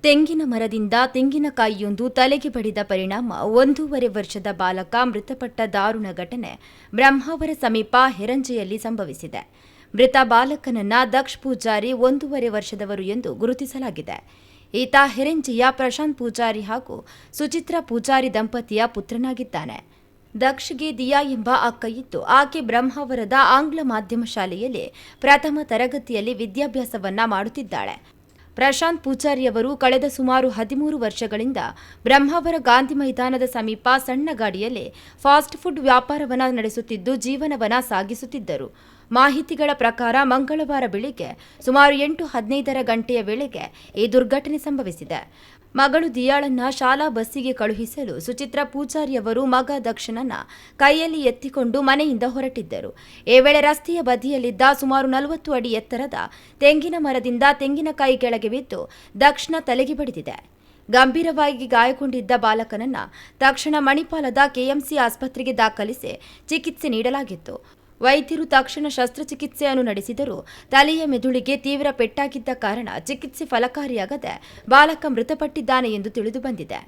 ತೆಂಗಿನ ಮರದಿಂದ ತೆಂಗಿನಕಾಯಿಯೊಂದು ತಲೆಗೆ ಬಡಿದ ಪರಿಣಾಮ 1.5 ವರ್ಷದ ಬಾಲಕ ಮೃತಪಟ್ಟ ದಾರುಣ ಘಟನೆ ಬ್ರಹ್ಮಾವರ ಸಮೀಪ ಹೆರಂಜೆಯಲ್ಲಿ ಸಂಭವಿಸಿದೆ. ಮೃತ ಬಾಲಕನನ್ನ ದಕ್ಷ ಪೂಜಾರಿ 1.5 ವರ್ಷದವರು ಎಂದು ಗುರುತಿಸಲಾಗಿದೆ. ಈತ ಹೆರಂಜೆಯ ಪ್ರಶಾಂತ್ ಪೂಜಾರಿ ಹಾಗೂ ಸುಚಿತ್ರಾ ಪೂಜಾರಿ ದಂಪತಿಯ ಪುತ್ರನಾಗಿದ್ದಾನೆ. ದಕ್ಷಗೆ ದಿಯಾ ಎಂಬ ಅಕ್ಕ ಇದ್ದು, ಆಕೆ ಬ್ರಹ್ಮಾವರದ ಆಂಗ್ಲ ಮಾಧ್ಯಮ ಶಾಲೆಯಲ್ಲಿ ಪ್ರಥಮ ತರಗತಿಯಲ್ಲಿ ವಿದ್ಯಾಭ್ಯಾಸವನ್ನ ಮಾಡುತ್ತಿದ್ದಾಳೆ. ಪ್ರಶಾಂತ್ ಪೂಜಾರಿಯವರು ಕಳೆದ ಸುಮಾರು 13 ವರ್ಷಗಳಿಂದ ಬ್ರಹ್ಮಾವರ ಗಾಂಧಿ ಮೈದಾನದ ಸಮೀಪ ಸಣ್ಣ ಗಾಡಿಯಲ್ಲಿ ಫಾಸ್ಟ್ ಫುಡ್ ವ್ಯಾಪಾರವನ್ನ ನಡೆಸುತ್ತಿದ್ದು ಜೀವನವನ್ನ ಸಾಗಿಸುತ್ತಿದ್ದರು. ಮಾಹಿತಿಗಳ ಪ್ರಕಾರ ಮಂಗಳವಾರ ಬೆಳಿಗ್ಗೆ ಸುಮಾರು 8:15 ಗಂಟೆಯ ವೇಳೆಗೆ ಈ ದುರ್ಘಟನೆ ಸಂಭವಿಸಿದೆ. ಮಗಳು ದಿಯಾಳನ್ನ ಶಾಲಾ ಬಸ್ಸಿಗೆ ಕಳುಹಿಸಲು ಸುಚಿತ್ರಾ ಪೂಜಾರಿಯವರು ಮಗ ದಕ್ಷನನ್ನ ಕೈಯಲ್ಲಿ ಎತ್ತಿಕೊಂಡು ಮನೆಯಿಂದ ಹೊರಟಿದ್ದರು. ಈ ವೇಳೆ ರಸ್ತೆಯ ಬದಿಯಲ್ಲಿದ್ದ ಸುಮಾರು 40 ಅಡಿ ಎತ್ತರದ ತೆಂಗಿನ ಮರದಿಂದ ತೆಂಗಿನಕಾಯಿ ಕೆಳಗೆ ಬಿದ್ದು ದಕ್ಷನ ತಲೆಗೆ ಬಡಿದಿದೆ. ಗಂಭೀರವಾಗಿ ಗಾಯಗೊಂಡಿದ್ದ ಬಾಲಕನನ್ನ ತಕ್ಷಣ ಮಣಿಪಾಲದ ಕೆಎಂಸಿ ಆಸ್ಪತ್ರೆಗೆ ದಾಖಲಿಸಿ ಚಿಕಿತ್ಸೆ ನೀಡಲಾಗಿತ್ತು. ವೈದ್ಯರು ತಕ್ಷಣ ಶಸ್ತ್ರಚಿಕಿತ್ಸೆಯನ್ನು ನಡೆಸಿದರೂ ತಲೆಯ ಮೆದುಳಿಗೆ ತೀವ್ರ ಪೆಟ್ಟಾಗಿದ್ದ ಕಾರಣ ಚಿಕಿತ್ಸೆ ಫಲಕಾರಿಯಾಗದೆ ಬಾಲಕ ಮೃತಪಟ್ಟಿದ್ದಾನೆ ಎಂದು ತಿಳಿದುಬಂದಿದೆ.